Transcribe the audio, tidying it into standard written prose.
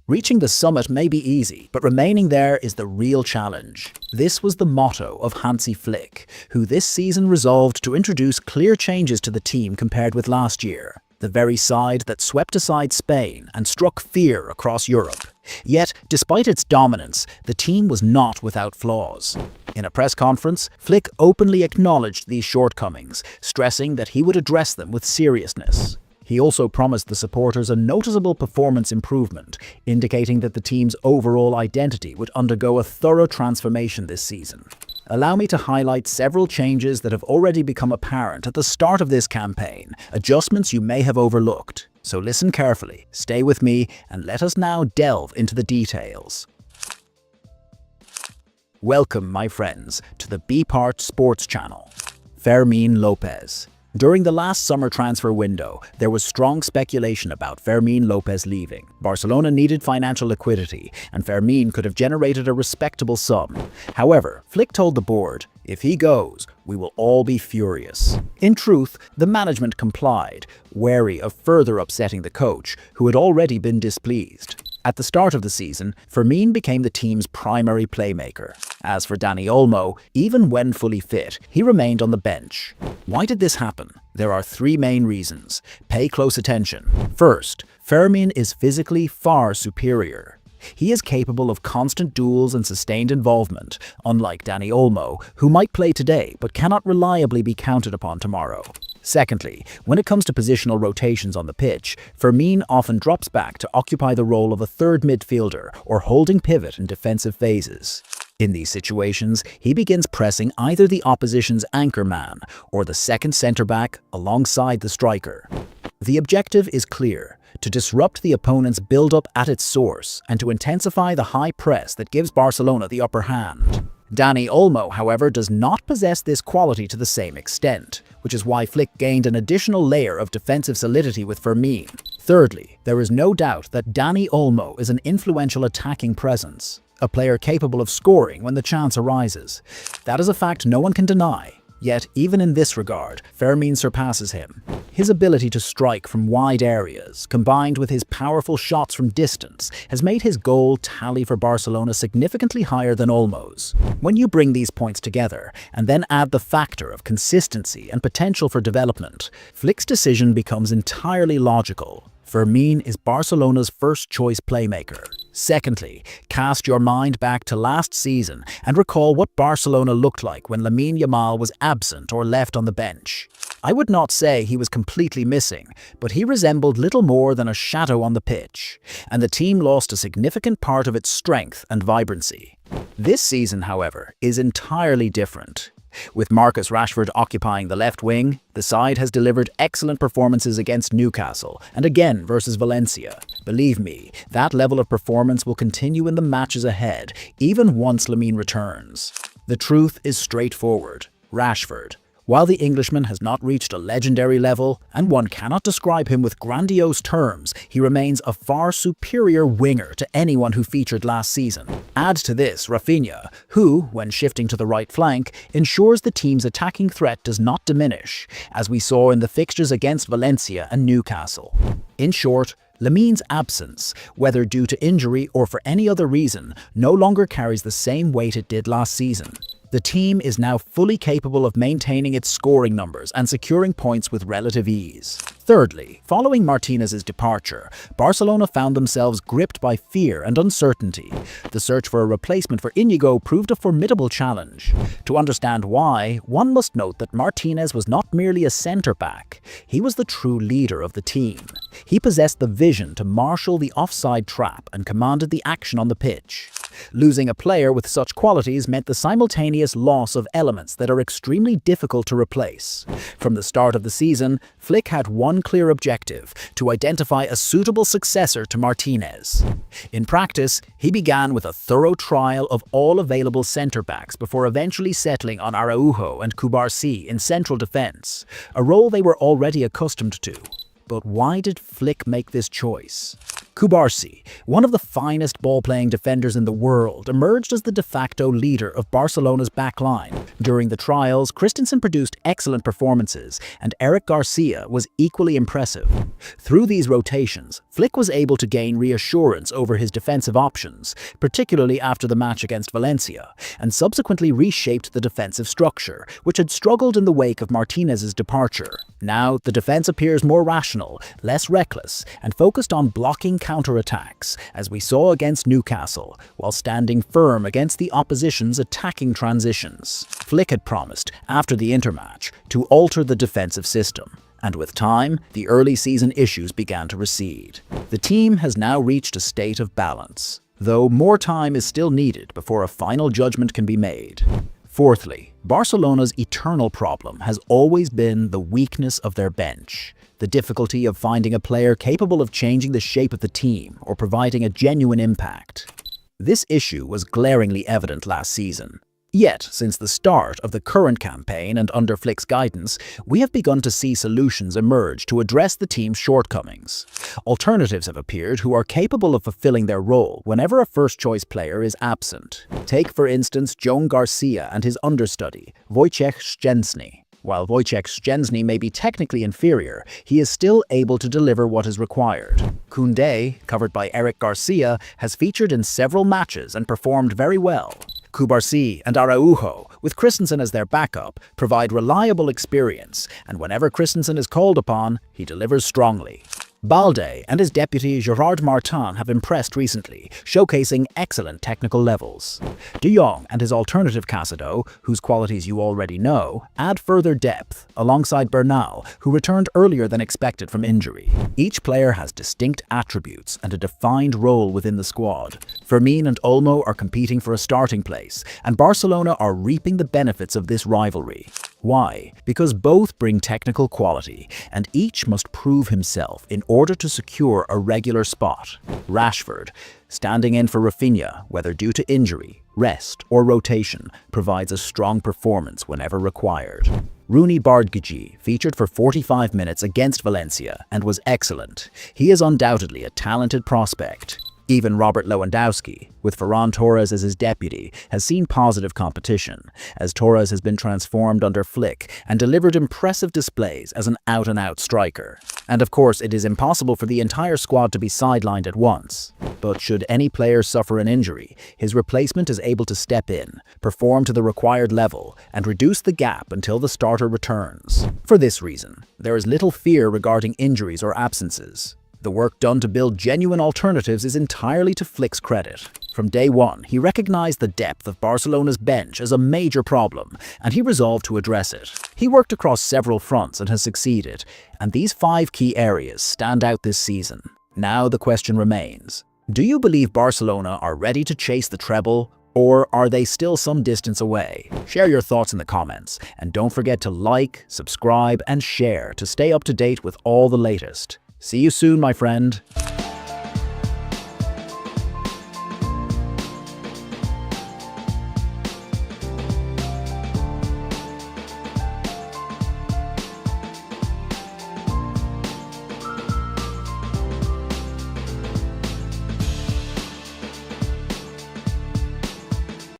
Reaching the summit may be easy, but remaining there is the real challenge. This was the motto of Hansi Flick, who this season resolved to introduce clear changes to the team compared with last year, the very side that swept aside Spain and struck fear across Europe. Yet, despite its dominance, the team was not without flaws. In a press conference, Flick openly acknowledged these shortcomings, stressing that he would address them with seriousness. He also promised the supporters a noticeable performance improvement, indicating that the team's overall identity would undergo a thorough transformation this season. Allow me to highlight several changes that have already become apparent at the start of this campaign, adjustments you may have overlooked. So listen carefully, stay with me, and let us now delve into the details. Welcome, my friends, to the BePart Sports channel. Fermín López. During the last summer transfer window, there was strong speculation about Fermín López leaving. Barcelona needed financial liquidity, and Fermín could have generated a respectable sum. However, Flick told the board, "If he goes, we will all be furious." In truth, the management complied, wary of further upsetting the coach, who had already been displeased. At the start of the season, Fermín became the team's primary playmaker. As for Dani Olmo, even when fully fit, he remained on the bench. Why did this happen? There are three main reasons. Pay close attention. First, Fermín is physically far superior. He is capable of constant duels and sustained involvement, unlike Dani Olmo, who might play today but cannot reliably be counted upon tomorrow. Secondly, when it comes to positional rotations on the pitch, Fermín often drops back to occupy the role of a third midfielder or holding pivot in defensive phases. In these situations, he begins pressing either the opposition's anchor man or the second centre-back alongside the striker. The objective is clear: to disrupt the opponent's build-up at its source and to intensify the high press that gives Barcelona the upper hand. Dani Olmo, however, does not possess this quality to the same extent, which is why Flick gained an additional layer of defensive solidity with Fermín. Thirdly, there is no doubt that Dani Olmo is an influential attacking presence, a player capable of scoring when the chance arises. That is a fact no one can deny. Yet, even in this regard, Fermín surpasses him. His ability to strike from wide areas, combined with his powerful shots from distance, has made his goal tally for Barcelona significantly higher than Olmo's. When you bring these points together, and then add the factor of consistency and potential for development, Flick's decision becomes entirely logical. Fermín is Barcelona's first-choice playmaker. Secondly, cast your mind back to last season and recall what Barcelona looked like when Lamine Yamal was absent or left on the bench. I would not say he was completely missing, but he resembled little more than a shadow on the pitch, and the team lost a significant part of its strength and vibrancy. This season, however, is entirely different. With Marcus Rashford occupying the left wing, the side has delivered excellent performances against Newcastle and again versus Valencia. Believe me, that level of performance will continue in the matches ahead, even once Lamine returns. The truth is straightforward. Rashford, while the Englishman has not reached a legendary level, and one cannot describe him with grandiose terms, he remains a far superior winger to anyone who featured last season. Add to this Rafinha, who, when shifting to the right flank, ensures the team's attacking threat does not diminish, as we saw in the fixtures against Valencia and Newcastle. In short, Lamine's absence, whether due to injury or for any other reason, no longer carries the same weight it did last season. The team is now fully capable of maintaining its scoring numbers and securing points with relative ease. Thirdly, following Martinez's departure, Barcelona found themselves gripped by fear and uncertainty. The search for a replacement for Íñigo proved a formidable challenge. To understand why, one must note that Martinez was not merely a centre-back. He was the true leader of the team. He possessed the vision to marshal the offside trap and commanded the action on the pitch. Losing a player with such qualities meant the simultaneous loss of elements that are extremely difficult to replace. From the start of the season, Flick had one clear objective: to identify a suitable successor to Martinez. In practice, he began with a thorough trial of all available centre-backs before eventually settling on Araujo and Cubarsí in central defence, a role they were already accustomed to. But why did Flick make this choice? Cubarsí, one of the finest ball-playing defenders in the world, emerged as the de facto leader of Barcelona's backline. During the trials, Christensen produced excellent performances, and Eric Garcia was equally impressive. Through these rotations, Flick was able to gain reassurance over his defensive options, particularly after the match against Valencia, and subsequently reshaped the defensive structure, which had struggled in the wake of Martinez's departure. Now, the defense appears more rational, less reckless, and focused on blocking counterattacks, as we saw against Newcastle, while standing firm against the opposition's attacking transitions. Flick had promised, after the intermatch, to alter the defensive system, and with time, the early season issues began to recede. The team has now reached a state of balance, though more time is still needed before a final judgment can be made. Fourthly, Barcelona's eternal problem has always been the weakness of their bench, the difficulty of finding a player capable of changing the shape of the team or providing a genuine impact. This issue was glaringly evident last season. Yet, since the start of the current campaign and under Flick's guidance, we have begun to see solutions emerge to address the team's shortcomings. Alternatives have appeared who are capable of fulfilling their role whenever a first-choice player is absent. Take, for instance, Joan Garcia and his understudy, Wojciech Szczęsny. While Wojciech Szczęsny may be technically inferior, he is still able to deliver what is required. Koundé, covered by Eric Garcia, has featured in several matches and performed very well. Cubarsí and Araujo, with Christensen as their backup, provide reliable experience, and whenever Christensen is called upon, he delivers strongly. Balde and his deputy Gerard Martin have impressed recently, showcasing excellent technical levels. De Jong and his alternative Casado, whose qualities you already know, add further depth, alongside Bernal, who returned earlier than expected from injury. Each player has distinct attributes and a defined role within the squad. Fermin and Olmo are competing for a starting place, and Barcelona are reaping the benefits of this rivalry. Why? Because both bring technical quality, and each must prove himself in order to secure a regular spot. Rashford, standing in for Rafinha, whether due to injury, rest, or rotation, provides a strong performance whenever required. Rooney Bardghji featured for 45 minutes against Valencia and was excellent. He is undoubtedly a talented prospect. Even Robert Lewandowski, with Ferran Torres as his deputy, has seen positive competition, as Torres has been transformed under Flick and delivered impressive displays as an out-and-out striker. And of course, it is impossible for the entire squad to be sidelined at once. But should any player suffer an injury, his replacement is able to step in, perform to the required level, and reduce the gap until the starter returns. For this reason, there is little fear regarding injuries or absences. The work done to build genuine alternatives is entirely to Flick's credit. From day one, he recognized the depth of Barcelona's bench as a major problem, and he resolved to address it. He worked across several fronts and has succeeded, and these 5 key areas stand out this season. Now the question remains, do you believe Barcelona are ready to chase the treble, or are they still some distance away? Share your thoughts in the comments, and don't forget to like, subscribe, and share to stay up to date with all the latest. See you soon, my friend.